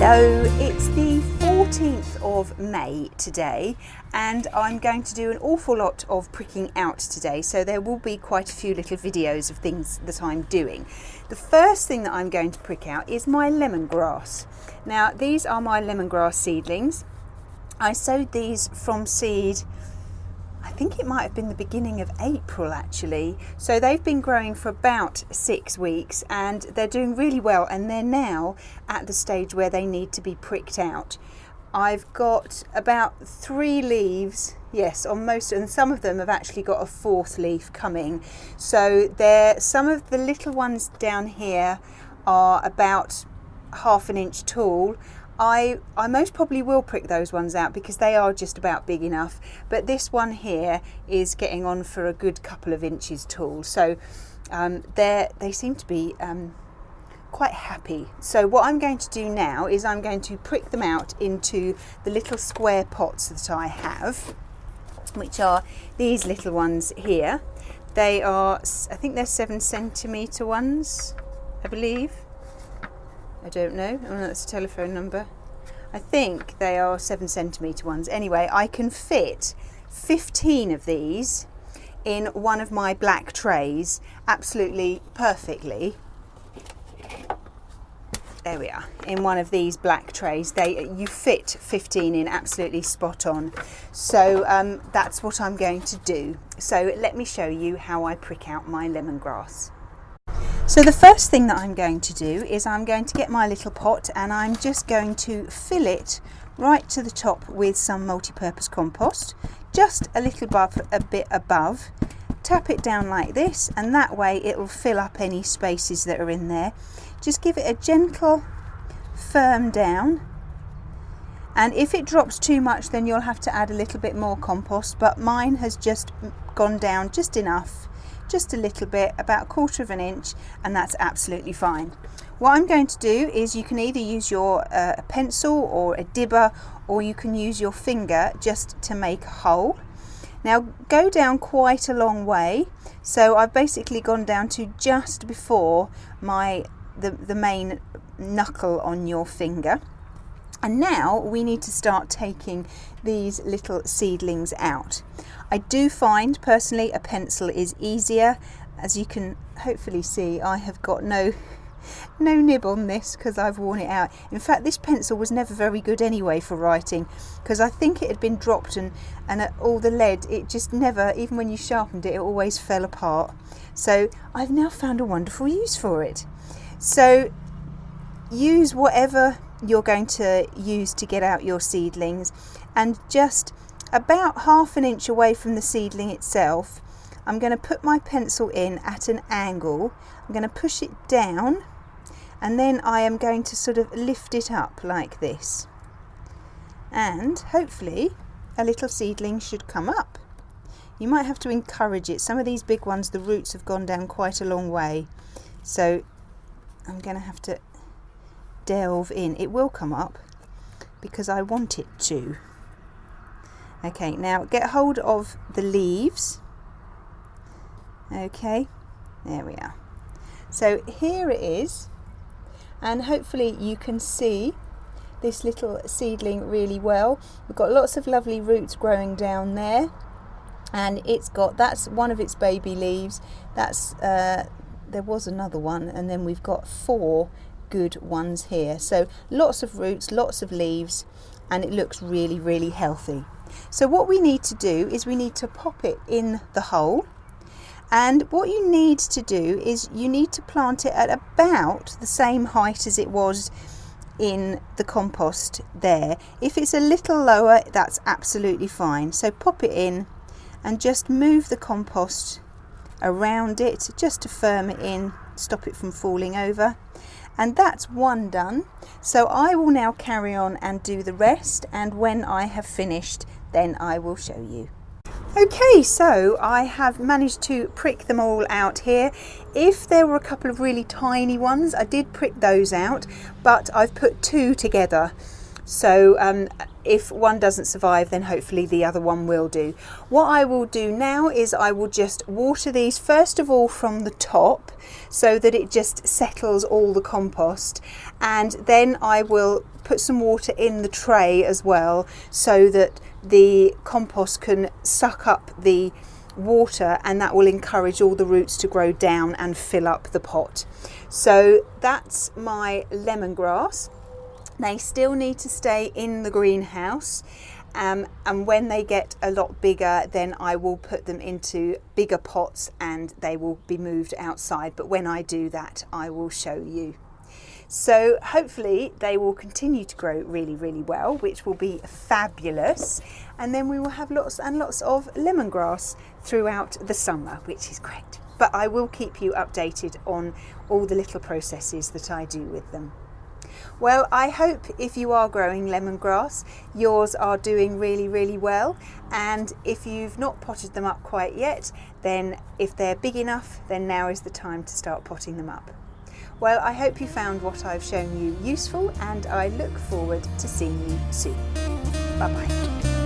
Hello, it's the 14th of May today, and I'm going to do an awful lot of pricking out today, so there will be quite a few little videos of things that I'm doing. The first thing that I'm going to prick out is my lemongrass. Now, these are my lemongrass seedlings. I sowed these from seed, I think it might have been the beginning of April actually. So they've been growing for about 6 weeks and they're doing really well, and they're now at the stage where they need to be pricked out. I've got about 3 leaves, yes, on most, and some of them have actually got a 4th leaf coming. So some of the little ones down here are about ½ an inch tall. I most probably will prick those ones out because they are just about big enough, but this one here is getting on for a good couple of inches tall, so they seem to be quite happy. So what I'm going to do now is I'm going to prick them out into the little square pots that I have, which are these little ones here. They are, I think they're 7cm ones, I believe. I don't know, oh, that's a telephone number. I think they are 7cm ones. Anyway, I can fit 15 of these in one of my black trays absolutely perfectly. There we are, in one of these black trays. You fit 15 in absolutely spot on. So that's what I'm going to do. So let me show you how I prick out my lemongrass. So the first thing that I'm going to do is I'm going to get my little pot and I'm just going to fill it right to the top with some multi-purpose compost, just a bit above. Tap it down like this, and that way it will fill up any spaces that are in there. Just give it a gentle firm down, and if it drops too much then you'll have to add a little bit more compost, but mine has just gone down just enough, just a little bit, about 1/4 inch, and that's absolutely fine. What I'm going to do is you can either use your a pencil or a dibber, or you can use your finger just to make a hole. Now go down quite a long way, so I've basically gone down to just before the main knuckle on your finger. And now we need to start taking these little seedlings out. I do find personally a pencil is easier. As you can hopefully see, I have got no nib on this because I've worn it out. In fact, this pencil was never very good anyway for writing, because I think it had been dropped and all the lead, it just never, even when you sharpened it, it always fell apart. So I've now found a wonderful use for it. So use whatever you're going to use to get out your seedlings, and just about ½ an inch away from the seedling itself, I'm going to put my pencil in at an angle. I'm going to push it down, and then I am going to sort of lift it up like this, and hopefully a little seedling should come up. You might have to encourage it. Some of these big ones, the roots have gone down quite a long way, so I'm going to have to delve in. It will come up because I want it to. Okay, now get hold of the leaves. Okay, there we are. So here it is, and hopefully you can see this little seedling really well. We've got lots of lovely roots growing down there, and that's one of its baby leaves. That's there was another one, and then we've got 4 good ones here. So lots of roots, lots of leaves, and it looks really, really healthy. So what we need to do is we need to pop it in the hole, and what you need to do is you need to plant it at about the same height as it was in the compost there. If it's a little lower, that's absolutely fine. So pop it in and just move the compost around it just to firm it in, stop it from falling over. And that's one done. So I will now carry on and do the rest, and when I have finished, then I will show you. Okay, so I have managed to prick them all out here. If there were a couple of really tiny ones, I did prick those out, but I've put 2 together So if one doesn't survive, then hopefully the other one will do. What I will do now is I will just water these first of all from the top so that it just settles all the compost, and then I will put some water in the tray as well so that the compost can suck up the water, and that will encourage all the roots to grow down and fill up the pot. So that's my lemongrass. They still need to stay in the greenhouse, and when they get a lot bigger, then I will put them into bigger pots and they will be moved outside. But when I do that, I will show you. So hopefully they will continue to grow really, really well, which will be fabulous. And then we will have lots and lots of lemongrass throughout the summer, which is great. But I will keep you updated on all the little processes that I do with them. Well, I hope if you are growing lemongrass, yours are doing really, really well. And if you've not potted them up quite yet, then if they're big enough, then now is the time to start potting them up. Well, I hope you found what I've shown you useful, and I look forward to seeing you soon. Bye-bye.